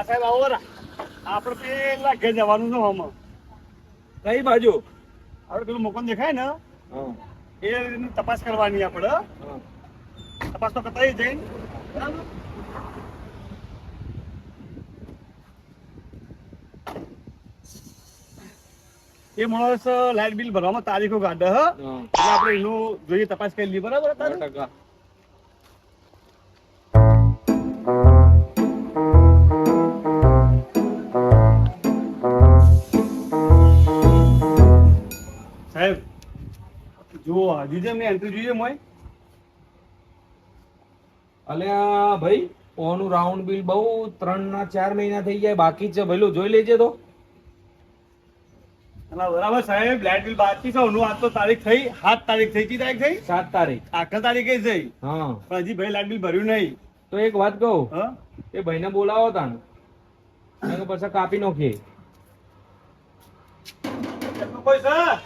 સાહેબ આવો આપણે પેલા ઘેર જવાનું છે આમાં. કઈ બાજુ? આપણે પેલું મકાન દેખાય ને હા એ રીતની તપાસ કરવાની આપણે. હા. તપાસ તો કરતા જઈને બરાબર. એ માણસ લાઇટ બિલ ભરવામાં તારીખો કાઢે હ એટલે આપણે એનું જોઈએ તપાસ કરી લઈએ બરાબર તારે? 100%. સાહેબ જુઓ હજી જે મેં એન્ટ્રી જોઈએ મોય. અલ્યા ભાઈ ઓનું રાઉન્ડ બિલ બહુ 3-4 મહિના થઈ જાય બાકી છે ભઈલું જોઈ લેજે તો. અને બરાબર સાહેબ લાઇટ બિલ બાકી છે એનું આજ તો તારીખ થઈ 7 તારીખ થઈ. કઈ તારીખ થઈ? 7 તારીખ. આખા તારીખે થઈ હા પણ હજી ભાઈ લાઇટ બિલ ભર્યું નહીં. તો એક વાત કહું, હા એ ભાઈને બોલાવો તાન એને પછી કાપી નાખીએ. કોઈ સર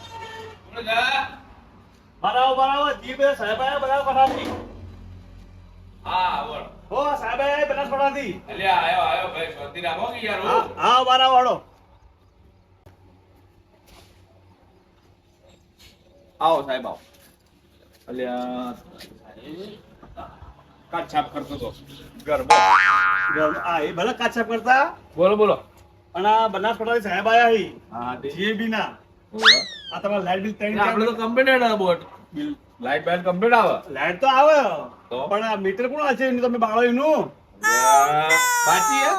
બરાબર જી બે સાહેબ આયા બરાબર પઠાતી. હા બોલ. હો સાહેબ આયા બનાસ પઠાતી. અલ્યા આયો ભાઈ શાંતિ રાખો કે યાર. હા હા બરાબર વાળો આવો સાહેબ આવો. અલ્યા કાચ છાપ કરતો તો ગરબો. આ એ ભલે કાચા કરતા બોલો બોલો. અને આ બનાસ પઠાતી સાહેબ આયા હી હા તે જીબી ના. આ તમારા લાઇટ બિલ ત્રણ આપણે તો કમ્પ્લીટ હે boat bill light byte complete આવે. લાઇટ તો આવે તો? પણ આ મીટર કોણ છે એનું તમે બાળો એનું બાકી હે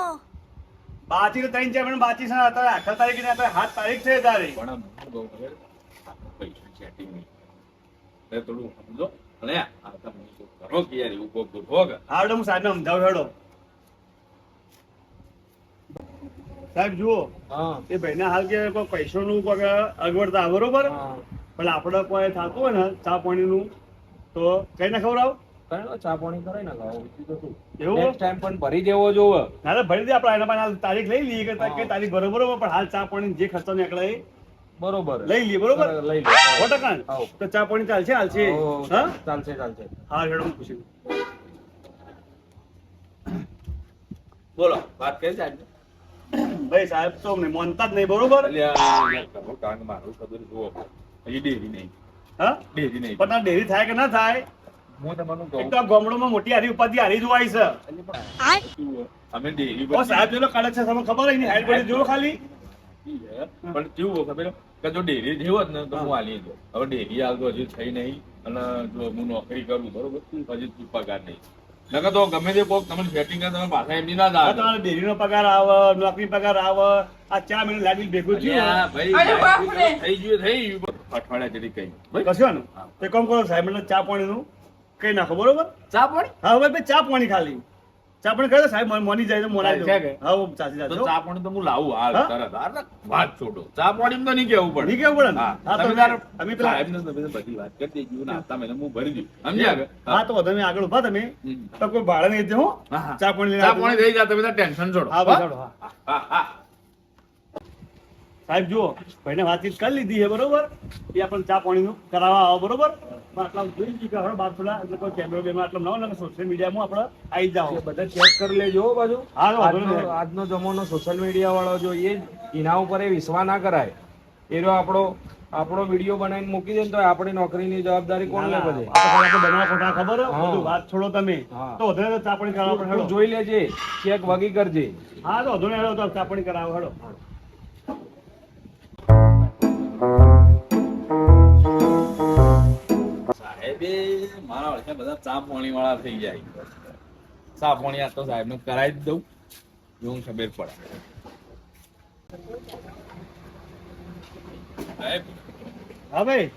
બાચી તો ત્રણ ચાર બાચી છે અત્યારે આખા તારીખ ને અત્યારે 7 તારીખ છે તારીખ. પણ હું કહું ખબર પૈસા સેટિંગ નહીં એટલે થોડું સમજો. અલ્યા આ તમે કરો કે યાર એવું કોક ગોઠવો કે. હા હેડો હું સાહેબને સમજાવું હેડો. સાહેબ જુઓ હા એ ભાઈને હાલ કે કોઈ પૈસાનું કોઈ અગવડતા બરોબર હા. પણ આપણે કોઈ થતું હોય ને ચા પાણીનું તો કઈ ના ખવડાવ. કઈ નો ચા પાણી કરાય ના ખાવ બીજું તો શું. એવું? નેક્સ્ટ ટાઈમ પણ ભરી દેવો જોવે. ના તો ભરી દે આપણે એના પાસે તારીખ લઈ લઈએ કે કઈ તારીખ બરોબર હોય, પણ હાલ ચા પાણી જે ખર્ચો નીકળે એ બરોબર લઈ લઈએ બરોબર. લઈ લો. 100% આવો. તો ચા પાણી ચાલશે હાલશે. હા ચાલશે ચાલશે. હા હેડો હું પૂછી લઉં. બોલો વાત કરી સાહેબ. ભાઈ સાહેબ તો અમને માનતા જ નહીં બરોબર. અલ્યા યાર કરો કારણ કે મારું ખબર જુઓ હજી ડેરી નહીં. હા ડેરી નહીં. પણ આ ડેરી થાય કે ના થાય હું તમને કહું એક તો આ ગામડામાં મોટી હારી ઉપાધિ હારી જોવાય છે. અમે ડેરી ઓ સાહેબ જેટલો કડક છે તમને ખબર નહીં હાઈટ પડી જુઓ ખાલી. પણ કેવું ખબર કે જો ડેરી જેવો જ ને તો હું હાલી દઉં. હવે ડેરી હાલ તો હજી થઈ નહીં અને જો હું નોકરી કરું બરોબર હજી પગાર નહીં નકર તો ગમે તે કોક તમને સેટિંગ કરે તમે પાછા એમની ના આ જાય. તમારે ડેરીનો પગાર આવે, નોકરી પગાર આવે, આ 4 મહિને લાગી ભેગું થયું. ભાઈ થઈ ગયું અઠવાડિયા જેવી કઈ કશું ને તો કામ કરો સાહેબ મને ચા પાણીનું કઈ નાખો બરોબર. ચા પાણી હા હવે ભાઈ ચા પાણી ખાલી ચા પાણી કરે સાહેબ મોની જાય તો મોનાઈ દો. છે કે? હા હું ચાસી તો જાજો. ચા પાણી તો હું લાવું હાલ હા? તરત હાલ વાત છોડો ચા પાણી તો નહીં કેવું પડે. નહીં કેવું પડે ને? હા હા તો તમે તાર અમે પેલા સાહેબને તમે તો બધી વાત કરી દેજો ને આપતા મહિને હું ભરી દઉં સમજ્યા કે? હા તો તમે આગળ ઉભા તમે હમ. તો કોઈ ભાડે નહીં દે હો. હા, હા. ચા પાણી લઈને ચા આવજો. પાણી થઈ જાય તમે તાર ટેન્શન છોડો હા ભાઈ ચાલો, હા. હા હા સાહેબ જુઓ ભાઈને વાતચીત કરી લીધી છે બરોબર. એ આપણને ચા પાણીનું કરાવવા આવો બરોબર. પણ આટલા જોઈ લીધી કે હવે બાર થોડા એટલે કોઈ કેમેરો બેમેરો આટલો ના હોય ને સોશિયલ મીડિયામાં આપણે આવી જાઓ. એ બધા ચેક કરી લેજો હો બાજુ. હા, વાંધો નહીં. આજનો જમાનો સોશિયલ મીડિયા વાળો જો એ એના ઉપર એ વિશ્વાસ ના કરાય. એનો આપણો વિડીયો બનાવીને મૂકી દે ને તો આપણી નોકરીની જવાબદારી કોણ લે બધે? આપણે બનાવવા ખોટા ખબર હે? હા. બધું વાત છોડો તમે હા. તો વધારે ચા પાણી કરાવો તું હેડો. જોઈ લેજે ચેક વગી કરજે. હા તો વધુ હેડો તો ચા પાણી કરાવો હેડો. સાહેબે મારા ઓળખ્યા બધા ચા પાણી વાળા થઈ જાય. ચા પાણી આ તો સાહેબને કરાવી જ દઉં એવું ખબર પડે. સાહેબ હા ભાઈ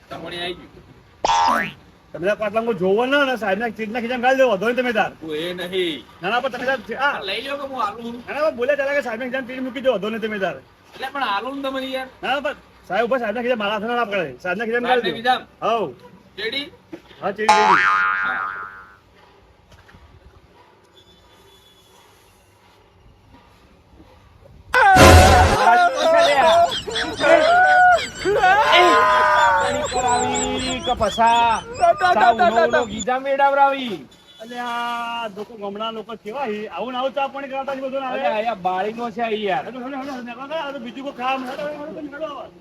ચા પાણી આવી ગયું. તમે તાર પાટલામાં જોવો ના ને સાહેબ ના ચીજ ના ખીચામાં ગાળી દેવો વધો નહીં તમે તાર. તું એ નહીં ના ના પણ તમે તાર આ લઈ લો કે હું આલું ના ના પણ બોલ્યા ચાલે કે સાહેબ ના ખીચામાં ચીજ મૂકી દો વધો નહીં તમે તાર. એટલે પણ આલું ને તમને યાર ના ના પણ સાહેબ ઉપર સાહેબ ના ખીચામાં મારા હાથે ના પકડે. સાહેબ ના ખીચામાં સાહેબને ગાળી દો. કીધા હાઉ રેડી હા ચીજ ચીજ. કરાવી કે પસા સાવ ઉનો ઉનો ગીજા મેડાવરાવી. એટલે આ લોકો ગામડા લોકો કેવા છે આવું ને આવું ચા પાણી કરાવતા છે બધું અરે અહીંયા બાળીનો છે અહીં યાર બીજું કોઈ કામ હેડો, હેડો, હેડો, હેડો.